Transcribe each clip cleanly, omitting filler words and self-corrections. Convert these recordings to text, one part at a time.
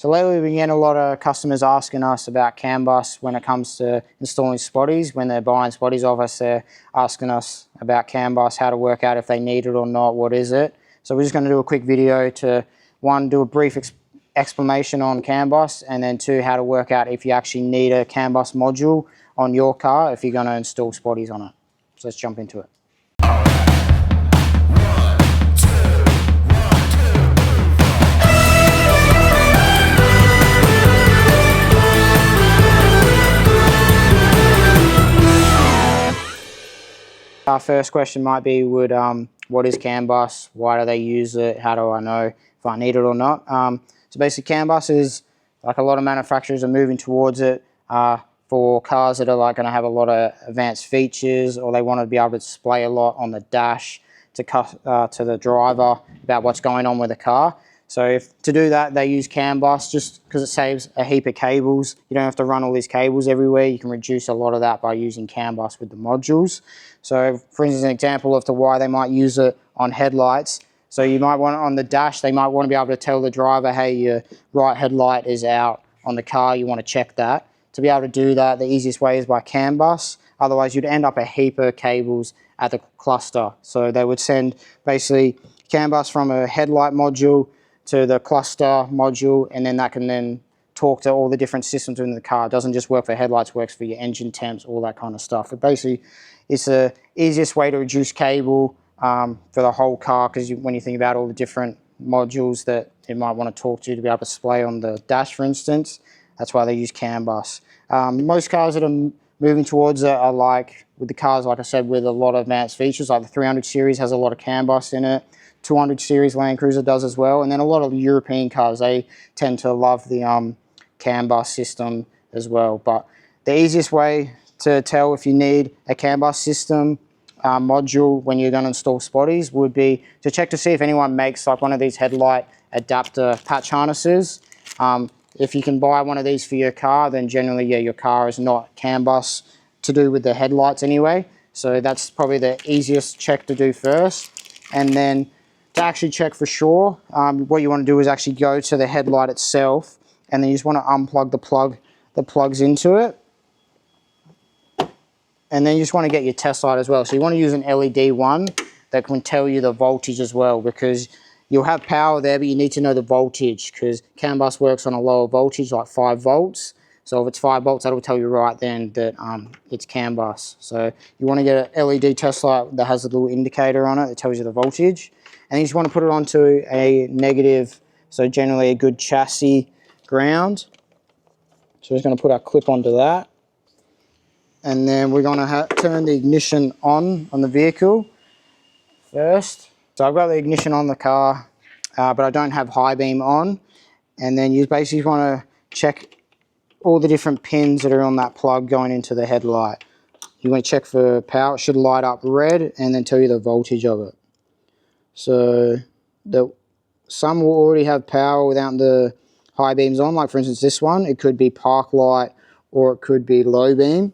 So lately we've been getting a lot of customers asking us about CAN bus when it comes to installing spotties. When they're buying spotties off us, they're asking us about CAN bus, how to work out if they need it or not, what is it. So we're just going to do a quick video to, one, do a brief explanation on CAN bus, and then two, how to work out if you actually need a CAN bus module on your car if you're going to install spotties on it. So let's jump into it. Our first question might be, what is CAN bus? Why do they use it? How do I know if I need it or not? So basically CAN bus is, like a lot of manufacturers are moving towards it for cars that are like going to have a lot of advanced features, or they want to be able to display a lot on the dash to the driver about what's going on with the car. So to do that, they use CAN bus just because it saves a heap of cables. You don't have to run all these cables everywhere. You can reduce a lot of that by using CAN bus with the modules. So for instance, an example of why they might use it on headlights. So you might want it on the dash, they might want to be able to tell the driver, hey, your right headlight is out on the car, you want to check that. To be able to do that, the easiest way is by CAN bus. Otherwise, you'd end up a heap of cables at the cluster. So they would send basically CAN bus from a headlight module to the cluster module, and then that can then talk to all the different systems in the car. It doesn't just work for headlights, it works for your engine temps, all that kind of stuff. But basically, it's the easiest way to reduce cable for the whole car, because when you think about all the different modules that it might want to talk to be able to display on the dash, for instance, that's why they use CAN bus. Most cars that are moving towards it are like, with the cars, like I said, with a lot of advanced features, like the 300 series has a lot of CAN bus in it. 200 series Land Cruiser does as well, and then a lot of European cars, they tend to love the CAN bus system as well. But the easiest way to tell if you need a CAN bus system module when you're going to install spotties would be to check to see if anyone makes like one of these headlight adapter patch harnesses. If you can buy one of these for your car, then generally, yeah, your car is not CAN bus to do with the headlights anyway. So that's probably the easiest check to do first. And then to actually check for sure, what you want to do is actually go to the headlight itself, and then you just want to unplug the plugs into it. And then you just want to get your test light as well. So you want to use an LED one that can tell you the voltage as well, because you'll have power there, but you need to know the voltage, because CAN bus works on a lower voltage, like 5 volts. So if it's 5 volts, that'll tell you right then that it's CAN bus. So you want to get an LED test light that has a little indicator on it that tells you the voltage. And you just want to put it onto a negative, so generally a good chassis ground. So we're just going to put our clip onto that. And then we're going to turn the ignition on the vehicle first. So I've got the ignition on the car, but I don't have high beam on. And then you basically want to check all the different pins that are on that plug going into the headlight. You want to check for power. It should light up red and then tell you the voltage of it. So some will already have power without the high beams on, like for instance this one. It could be park light or it could be low beam.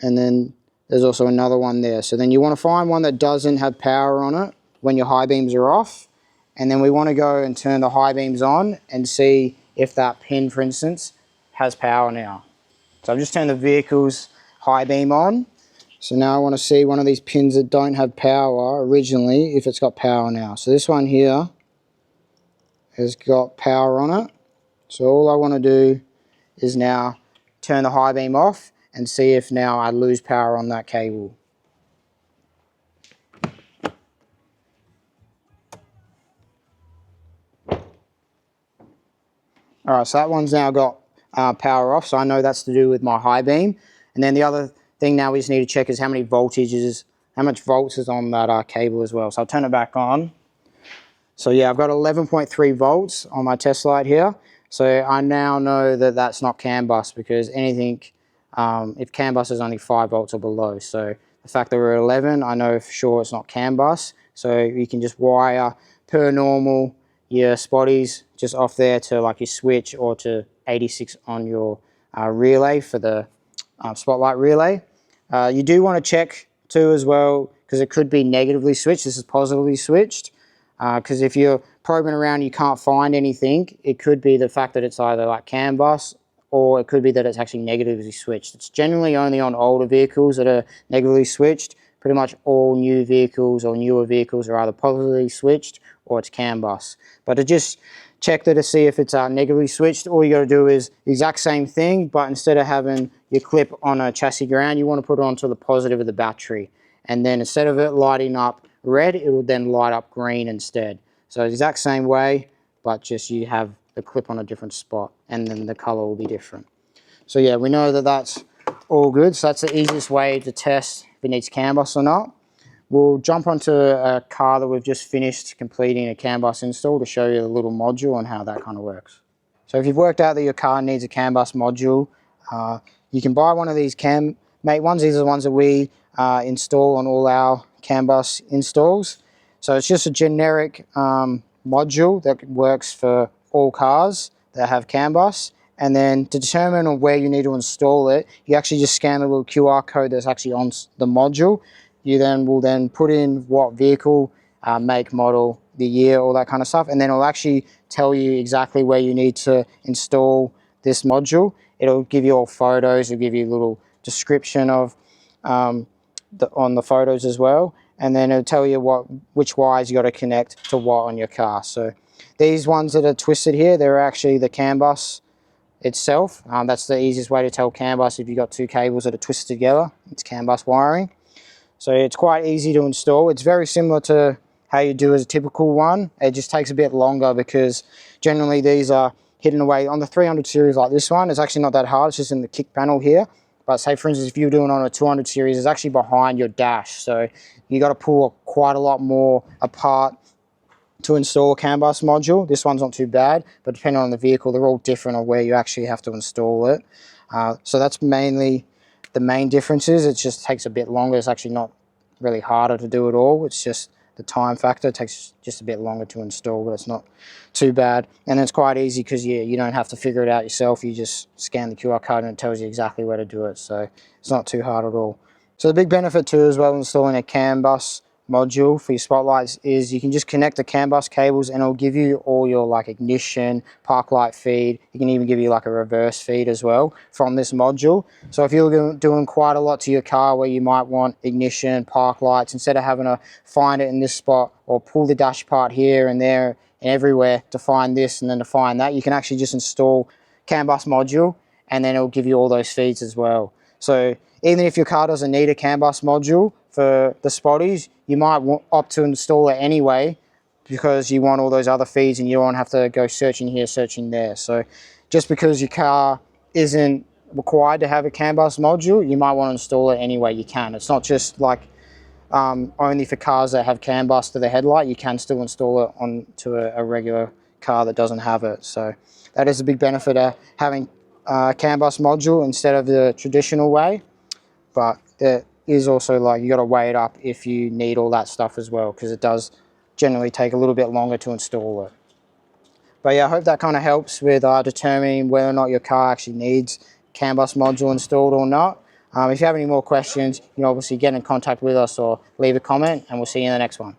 And then there's also another one there. So then you want to find one that doesn't have power on it when your high beams are off. And then we want to go and turn the high beams on and see if that pin, for instance, has power now. So I've just turned the vehicle's high beam on. So now I want to see one of these pins that don't have power originally, if it's got power now. So this one here has got power on it. So all I want to do is now turn the high beam off and see if now I lose power on that cable. Alright, so that one's now got power off, so I know that's to do with my high beam. And then the other thing now we just need to check is how much volts is on that cable as well. So I'll turn it back on. So yeah, I've got 11.3 volts on my test light here. So I now know that that's not CAN bus, because anything, if CAN bus is only 5 volts or below. So the fact that we're at 11, I know for sure it's not CAN bus. So you can just wire per normal your spotties just off there to like your switch, or to 86 on your relay for the spotlight relay. You do want to check too as well, because it could be negatively switched. This is positively switched, because if you're probing around you can't find anything, it could be the fact that it's either like CAN bus, or it could be that it's actually negatively switched. It's generally only on older vehicles that are negatively switched. Pretty much all new vehicles or newer vehicles are either positively switched or it's CAN bus. But to just check that to see if it's negatively switched, all you got to do is the exact same thing, but instead of having your clip on a chassis ground, you want to put it onto the positive of the battery. And then instead of it lighting up red, it will then light up green instead. So the exact same way, but just you have the clip on a different spot, and then the color will be different. So yeah, we know that that's all good. So that's the easiest way to test if it needs CAN bus or not. We'll jump onto a car that we've just finished completing a CAN bus install to show you the little module and how that kind of works. So if you've worked out that your car needs a CAN bus module, you can buy one of these CanMate ones. These are the ones that we install on all our CAN bus installs. So it's just a generic module that works for all cars that have CAN bus. And then to determine where you need to install it, you actually just scan the little QR code that's actually on the module. You then will then put in what vehicle, make, model, the year, all that kind of stuff, and then it'll actually tell you exactly where you need to install this module. It'll give you all photos, it'll give you a little description of on the photos as well, and then it'll tell you which wires you got to connect to what on your car. So these ones that are twisted here, they're actually the CAN bus itself. That's the easiest way to tell CAN bus. If you've got two cables that are twisted together, it's CAN bus wiring. So it's quite easy to install. It's very similar to how you do as a typical one. It just takes a bit longer because generally these are hidden away. On the 300 series like this one, it's actually not that hard. It's just in the kick panel here. But say for instance, if you're doing on a 200 series, it's actually behind your dash. So you got to pull quite a lot more apart to install a CAN bus module. This one's not too bad, but depending on the vehicle, they're all different on where you actually have to install it. So that's mainly the main differences. It just takes a bit longer. It's actually not really harder to do it all. It's just the time factor. It takes just a bit longer to install, but it's not too bad. And it's quite easy because you don't have to figure it out yourself. You just scan the QR code and it tells you exactly where to do it. So it's not too hard at all. So the big benefit too as well installing a CAN bus module for your spotlights is you can just connect the CAN bus cables and it'll give you all your like ignition, park light feed. It can even give you like a reverse feed as well from this module. So if you're doing quite a lot to your car where you might want ignition, park lights, instead of having to find it in this spot or pull the dash part here and there and everywhere to find this and then to find that, you can actually just install CAN bus module and then it'll give you all those feeds as well. So even if your car doesn't need a CAN bus module for the spotties, you might opt to install it anyway because you want all those other feeds and you don't have to go searching here, searching there. So just because your car isn't required to have a CAN bus module, you might want to install it anyway. You can. It's not just like only for cars that have CAN bus to the headlight. You can still install it onto a regular car that doesn't have it. So that is a big benefit of having a CAN bus module instead of the traditional way. But there is also like you got to weigh it up if you need all that stuff as well, because it does generally take a little bit longer to install it. But yeah, I hope that kind of helps with determining whether or not your car actually needs CAN bus module installed or not. If you have any more questions, you can obviously get in contact with us or leave a comment, and we'll see you in the next one.